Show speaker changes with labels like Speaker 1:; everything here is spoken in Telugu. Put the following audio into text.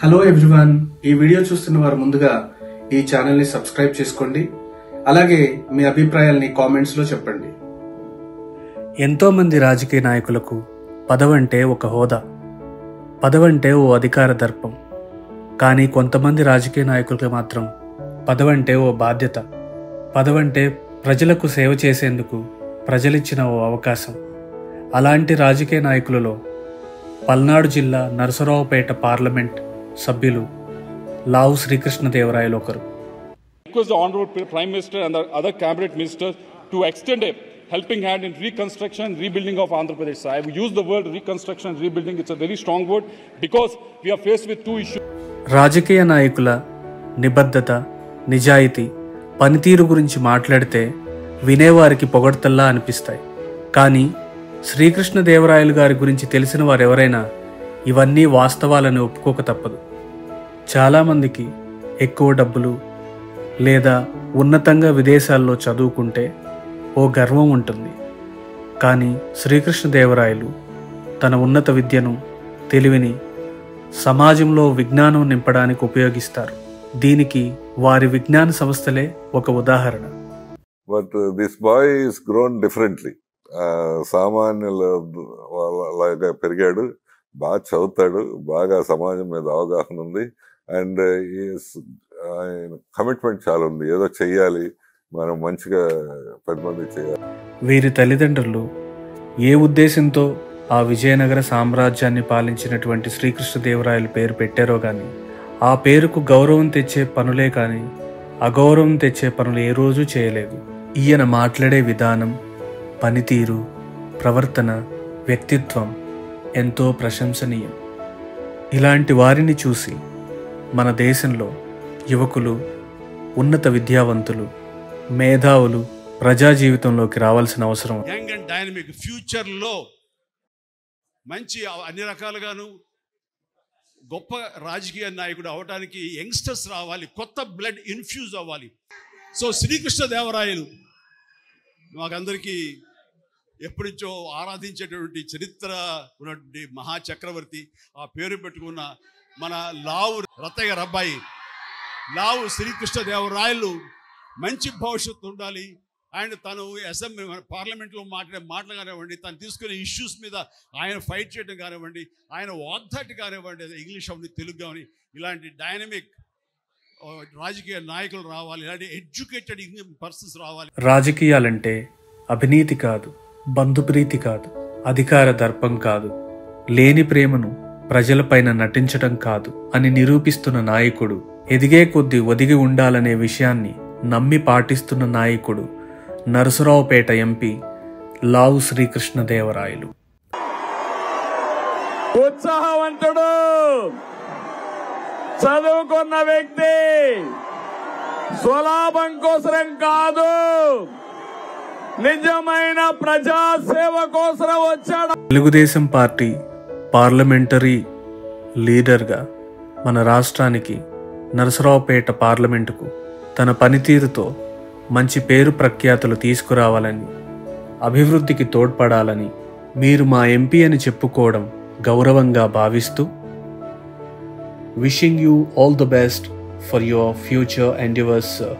Speaker 1: హలో ఎవ్రీవన్, ఈ వీడియో చూస్తున్న వారు ముందుగా ఈ ఛానల్ ని సబ్స్క్రైబ్ చేసుకోండి. అలాగే మీ అభిప్రాయాల్ని కామెంట్స్ లో చెప్పండి.
Speaker 2: ఎంతో మంది రాజకీయ నాయకులకు పదవంటే ఒక హోదా, పదవంటే ఓ అధికార దర్పం. కానీ కొంతమంది రాజకీయ నాయకులకు మాత్రం పదవంటే ఓ బాధ్యత, పదవంటే ప్రజలకు సేవ చేసేందుకు ప్రజలిచ్చిన ఓ అవకాశం. అలాంటి రాజకీయ నాయకులలో పల్నాడు జిల్లా నరసరావుపేట పార్లమెంట్ సభ్యులు లావు శ్రీకృష్ణదేవరాయలు ఒకరు.
Speaker 3: Request the Honorable Prime Minister and the other cabinet ministers to extend a helping hand in reconstruction and rebuilding of Andhra Pradesh. I have used the word reconstruction and rebuilding. It's a very strong word because we are faced with two issues.
Speaker 2: రాజకీయ నాయకుల నిబద్ధత, నిజాయితీ, పనితీరు గురించి మాట్లాడితే వినేవారికి పొగడ్తల్లా అనిపిస్తాయి. కానీ శ్రీకృష్ణదేవరాయలు గారి గురించి తెలిసిన వారెవరైనా ఇవన్నీ వాస్తవాలను ఒప్పుకోక తప్పదు. చాలామందికి ఎక్కువ డబ్బులు లేదా ఉన్నతంగా విదేశాల్లో చదువుకుంటే ఓ గర్వం ఉంటుంది. కానీ శ్రీకృష్ణదేవరాయలు తన ఉన్నత విద్యను, తెలివిని సమాజంలో విజ్ఞానం నింపడానికి ఉపయోగిస్తారు. దీనికి వారి విజ్ఞాన సంస్థలే ఒక ఉదాహరణ.
Speaker 4: But this boy is grown differently. సామాన్యులాగా పెరిగాడు, బాగా చదువుతాడు, బాగా సమాజం మీద అవగాహన ఉంది. అండ్ ఆయన కమిట్మెంట్ చాలా ఉంది. ఏదో చెయ్యాలి, మనం మంచిగా 10 మంది చేయాలి.
Speaker 2: వీరి తల్లిదండ్రులు ఏ ఉద్దేశంతో ఆ విజయనగర సామ్రాజ్యాన్ని పాలించినటువంటి శ్రీకృష్ణదేవరాయలు పేరు పెట్టారో కానీ ఆ పేరుకు గౌరవం తెచ్చే పనులే కానీ అగౌరవం తెచ్చే పనులు ఏ రోజు చేయలేదు. ఈయన మాట్లాడే విధానం, పనితీరు, ప్రవర్తన, వ్యక్తిత్వం ఎంతో ప్రశంసనీయం. ఇలాంటి వారిని చూసి మన దేశంలో యువకులు, ఉన్నత విద్యావంతులు, మేధావులు ప్రజా జీవితంలోకి రావాల్సిన అవసరం.
Speaker 5: యంగ్ అండ్ డైనమిక్ ఫ్యూచర్లో మంచి అన్ని రకాలుగాను గొప్ప రాజకీయ నాయకుడు అవడానికి యంగ్స్టర్స్ రావాలి, కొత్త బ్లడ్ ఇన్ఫ్యూజ్ అవ్వాలి. సో శ్రీకృష్ణదేవరాయలు మాకందరికీ ఎప్పటి నుంచో ఆరాధించేటువంటి చరిత్ర ఉన్నటువంటి మహాచక్రవర్తి. ఆ పేరు పెట్టుకున్న మన లావు రత్తయ్య గారి అబ్బాయి లావు శ్రీకృష్ణదేవరాయలు మంచి భవిష్యత్తు ఉండాలి. అండ్ తను అసెంబ్లీ పార్లమెంట్లో మాట్లాడే మాటలు కానివ్వండి, తను తీసుకునే ఇష్యూస్ మీద ఆయన ఫైట్ చేయడం కానివ్వండి, ఆయన వాగ్దాటి కానివ్వండి, ఇంగ్లీష్ అవని తెలుగు కానీ ఇలాంటి డైనమిక్ రాజకీయ నాయకులు రావాలి, ఇలాంటి ఎడ్యుకేటెడ్ పర్సన్స్ రావాలి.
Speaker 2: రాజకీయాలంటే అవినీతి కాదు, బంధుప్రీతి కాదు, అధికార దర్పం కాదు, లేని ప్రేమను ప్రజలపైన నటించడం కాదు అని నిరూపిస్తున్న నాయకుడు, ఎదిగే కొద్దీ ఒదిగి ఉండాలనే విషయాన్ని నమ్మి పాటిస్తున్న నాయకుడు నరసరావుపేట ఎంపీ లావు శ్రీకృష్ణదేవరాయలు.
Speaker 6: ఉత్సాహవంతుడు, చదువుకున్న వ్యక్తి, స్వలాభం కోసరం కాదు, నిజమైన ప్రజాసేవ కోసం వచ్చాడు.
Speaker 2: తెలుగుదేశం పార్టీ పార్లమెంటరీ లీడర్గా మన రాష్ట్రానికి, నరసరావుపేట పార్లమెంటుకు తన పనితీరుతో మంచి పేరు ప్రఖ్యాతులు తీసుకురావాలని, అభివృద్ధికి తోడ్పడాలని మీరు మా ఎంపీ అని చెప్పుకోవడం గౌరవంగా భావిస్తూ, wishing you all the best for your future endeavours sir.